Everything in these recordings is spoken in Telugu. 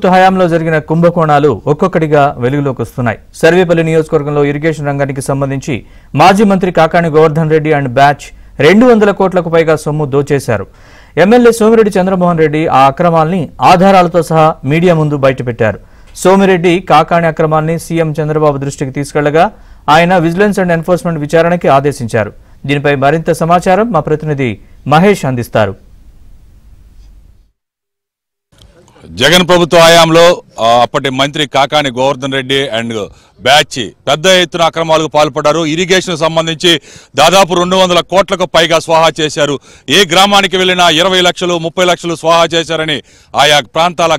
ప్రభుత్వ హయాంలో జరిగిన కుంభకోణాలు ఒక్కొక్కటిగా వెలుగులోకి వస్తున్నాయి. సర్వేపల్లి నియోజకవర్గంలో ఇరిగేషన్ రంగానికి సంబంధించి మాజీ మంత్రి కాకాని గోవర్ధన్ రెడ్డి అండ్ బ్యాచ్ 200 కోట్లకు పైగా సొమ్ము దోచేశారు. ఎమ్మెల్యే సోమిరెడ్డి చంద్రమోహన్ రెడ్డి ఆ అక్రమాల్ని ఆధారాలతో సహా మీడియా ముందు బయటపెట్టారు. సోమిరెడ్డి కాకాని అక్రమాల్ని సీఎం చంద్రబాబు దృష్టికి తీసుకెళ్లగా ఆయన విజిలెన్స్ అండ్ ఎన్ఫోర్స్మెంట్ విచారణకి ఆదేశించారు. దీనిపై మరింత సమాచారం మా ప్రతినిధి మహేష్ అందిస్తారు. జగన్ ప్రభుత్వ హయాంలో అప్పటి మంత్రి కాకాని గోవర్ధన్ రెడ్డి అండ్ బ్యాచ్ పెద్ద ఎత్తున అక్రమాలకు పాల్పడ్డారు. ఇరిగేషన్ సంబంధించి దాదాపు 200 కోట్లకు పైగా స్వాహా చేశారు. ఏ గ్రామానికి వెళ్ళినా 20 లక్షలు 30 లక్షలు స్వాహా చేశారని ఆయా ప్రాంతాల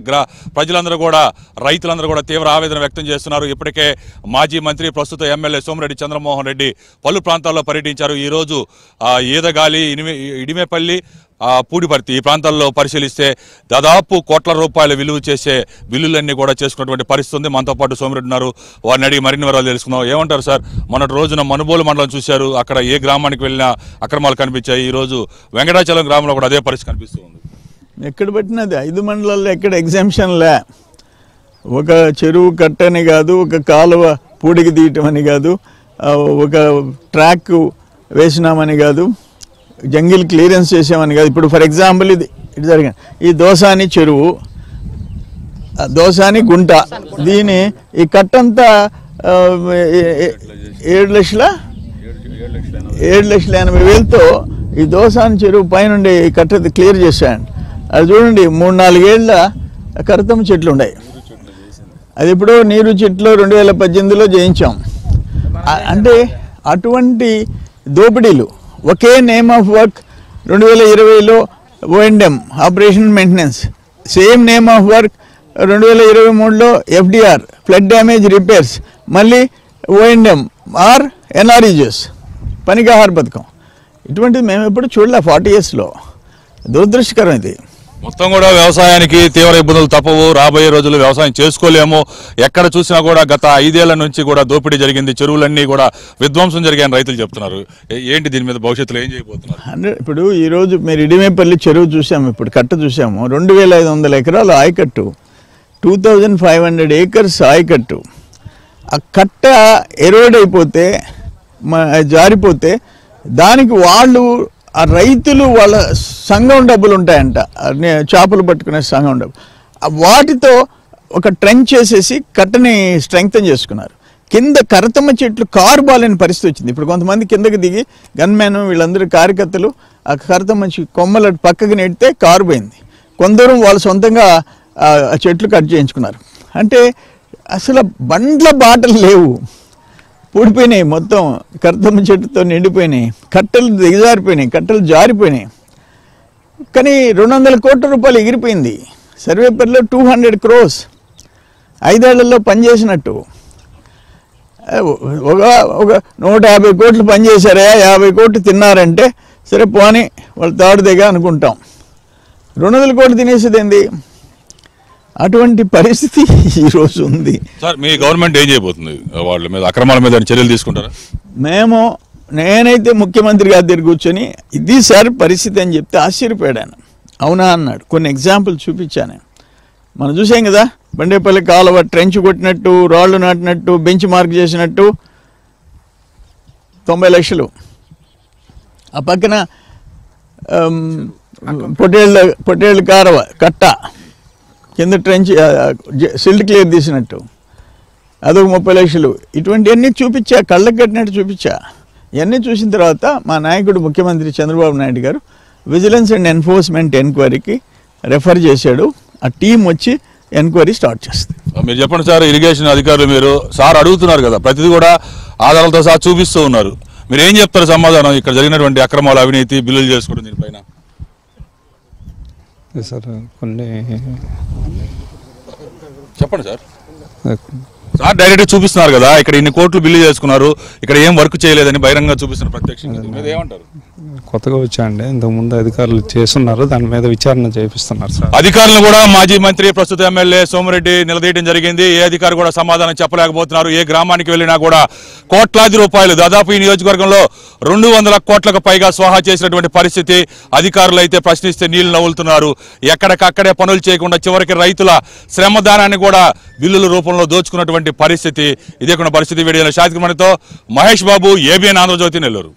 ప్రజలందరూ కూడా రైతులందరూ కూడా తీవ్ర ఆవేదన వ్యక్తం చేస్తున్నారు. ఇప్పటికే మాజీ మంత్రి ప్రస్తుత ఎమ్మెల్యే సోమిరెడ్డి చంద్రమోహన్ రెడ్డి పలు ప్రాంతాల్లో పర్యటించారు. ఈరోజు ఈదగాలి, ఇడిమేపల్లి, పూడిపర్తి ఈ ప్రాంతాల్లో పరిశీలిస్తే దాదాపు కోట్ల రూపాయలు విలువ చేసే బిల్లులన్నీ కూడా చేసుకున్నటువంటి పరిస్థితి ఉంది. మనతో పాటు సోమిరెడ్డి ఉన్నారు, వారిని అడిగి మరిన్ని వివరాలు తెలుసుకుందాం. ఏమంటారు సార్, మొన్నటి రోజున మనుబోలు మండలం చూశారు, అక్కడ ఏ గ్రామానికి వెళ్ళినా అక్రమాలు కనిపించాయి. ఈరోజు వెంకటాచలం గ్రామంలో కూడా అదే పరిస్థితి కనిపిస్తూ ఉంది. ఎక్కడ పెట్టినది 5 మండలాల్లో ఎక్కడ ఎగ్జామ్షన్లే. ఒక చెరువు కట్టని కాదు, ఒక కాలువ పూడికి తీయటం అని కాదు, ఒక ట్రాక్ వేసినామని కాదు, జంగిల్ క్లియరెన్స్ చేసామని కాదు. ఇప్పుడు ఫర్ ఎగ్జాంపుల్ ఇది జరిగింది, ఈ దోసాని చెరువు, దోసాని గుంట, దీని ఈ కట్టంతా 7,80,000తో ఈ దోసాని చెరువు పైనుండి ఈ కట్ట క్లియర్ చేశాను. అది చూడండి, 3-4 ఏళ్ళ కరతమ్మ చెట్లు ఉన్నాయి. అది ఇప్పుడు నీరు చెట్లు 2018లో చేయించాం. అంటే అటువంటి దోపిడీలు. ఒకే నేమ్ ఆఫ్ వర్క్ 2020లో O&M operation maintenance, same name of work 2023లో FDR ఫ్లడ్ డ్యామేజ్ రిపేర్స్, మళ్ళీ O&M ఆర్ NREGS పనికాహార పథకం. ఇటువంటిది మేము ఎప్పుడు చూడలే 40 yearsలో. దురదృష్టకరం ఇది. మొత్తం కూడా వ్యవసాయానికి తీవ్ర ఇబ్బందులు తప్పవు. రాబోయే రోజుల్లో వ్యవసాయం చేసుకోలేము. ఎక్కడ చూసినా కూడా గత 5 ఏళ్ల నుంచి కూడా దోపిడీ జరిగింది. చెరువులన్నీ కూడా విధ్వంసం జరిగాయని రైతులు చెప్తున్నారు. ఏంటి దీని మీద భవిష్యత్తులో ఏం చేయబోతున్నారు? ఇప్పుడు ఈరోజు మీరు ఇడిమేపల్లి చెరువు చూసాము, ఇప్పుడు కట్ట చూసాము. 2,500 ఎకరాలు ఆయకట్టు, 2,500 acres ఆయకట్టు. ఆ కట్ట ఎరోడ్ అయిపోతే, జారిపోతే దానికి వాళ్ళు ఆ రైతులు వాళ్ళ సంఘం డబ్బులు ఉంటాయంట, చేపలు పట్టుకునే సంఘం డబ్బు, వాటితో ఒక ట్రెంచ్ చేసేసి కట్టని స్ట్రెంగ్తన్ చేసుకున్నారు. కింద కరతమ్మ చెట్లు కారు బాలేని పరిస్థితి వచ్చింది. ఇప్పుడు కొంతమంది కిందకి దిగి గన్మ్యాన్ వీళ్ళందరూ కార్యకర్తలు ఆ కరతమ్మ కొమ్మల పక్కకి నెడితే కారు పోయింది. కొందరు వాళ్ళు సొంతంగా ఆ చెట్లు కట్ చేయించుకున్నారు. అంటే అసలు బండ్ల బాటలు లేవు, పూడిపోయినాయి, మొత్తం కర్తమ్మ చెట్టుతో నిండిపోయినాయి, కట్టలు దిగజారిపోయినాయి, కట్టలు జారిపోయినాయి. కానీ 200 కోట్ల రూపాయలు ఎగిరిపోయింది. సర్వేపల్లిలో 200 crores 5 ఏళ్లలో పనిచేసినట్టు. ఒక 150 కోట్లు పనిచేశారా, 50 కోట్లు తిన్నారంటే సరే పోనీ వాళ్ళు తాడుదేగా అనుకుంటాం. 200 కోట్లు తినేసేది ఏంది? అటువంటి పరిస్థితి ఈరోజు ఉంది. సార్, మీ గవర్నమెంట్ ఏం చేయబోతుంది? వాళ్ళ మీద అక్రమాల మీద చర్యలు తీసుకుంటారా? నేనైతే ముఖ్యమంత్రి గారి దగ్గర కూర్చొని ఇది సార్ పరిస్థితి అని చెప్తే ఆశ్చర్యపోయాను. అవునా అన్నాడు. కొన్ని ఎగ్జాంపుల్ చూపించాను. మనం చూసాం కదా, బండేపల్లి కాలువ ట్రెంచ్ కొట్టినట్టు, రాళ్లు నాటినట్టు, బెంచ్ మార్క్ చేసినట్టు 90 లక్షలు. ఆ పక్కన పొట్టేళ్ళ కాలువ కట్ట కింద ట్రెంచ్ సిల్ట్ క్లియర్ తీసినట్టు అదొక 30 లక్షలు. ఇటువంటివన్నీ చూపించా, కళ్ళకు కట్టినట్టు చూపించా. ఇవన్నీ చూసిన తర్వాత మా నాయకుడు ముఖ్యమంత్రి చంద్రబాబు నాయుడు గారు విజిలెన్స్ అండ్ ఎన్ఫోర్స్మెంట్ ఎంక్వైరీకి రెఫర్ చేశాడు. ఆ టీం వచ్చి ఎంక్వైరీ స్టార్ట్ చేస్తుంది. మీరు చెప్పండి సార్, ఇరిగేషన్ అధికారులు మీరు సార్ అడుగుతున్నారు కదా, ప్రతిదీ కూడా ఆధారాలతో సహా చూపిస్తూ ఉన్నారు. మీరు ఏం చెప్తారు సమాధానం ఇక్కడ జరిగినటువంటి అక్రమాలు, అవినీతి, బిల్లులు చేసుకోవడం దీనిపైన? సార్ కొన్ని చెప్పండి సార్. సార్ డైరెక్ట్గా చూపిస్తున్నారు కదా, ఇక్కడ ఇన్ని కోట్లు బిల్లు చేసుకున్నారు, ఇక్కడ ఏం వర్క్ చేయలేదని బహిరంగంగా చూపిస్తున్నారు ప్రత్యక్షంగా. మీరు ఏమంటారు? కొత్తగా వచ్చాయండి, ఇంతకుముందు అధికారులు చేస్తున్నారు, దాని మీద విచారణ చేపిస్తున్నారు సార్. అధికారులను కూడా మాజీ మంత్రి ప్రస్తుత ఎమ్మెల్యే సోమిరెడ్డి నిలదీయడం జరిగింది. ఏ అధికారి కూడా సమాధానం చెప్పలేకపోతున్నారు. ఏ గ్రామానికి వెళ్ళినా కూడా కోట్లాది రూపాయలు, దాదాపు ఈ నియోజకవర్గంలో 200 కోట్లకు పైగా స్వాహా చేసినటువంటి పరిస్థితి. అధికారులు అయితే ప్రశ్నిస్తే నీళ్లు నవ్వులుతున్నారు. ఎక్కడికక్కడే పనులు చేయకుండా చివరికి రైతుల శ్రమదానాన్ని కూడా బిల్లుల రూపంలో దోచుకున్నటువంటి పరిస్థితి. ఇదే పరిస్థితి. Video శాంతికుమార్తో Mahesh Babu, ABN Andhra Jyothi, Nellore.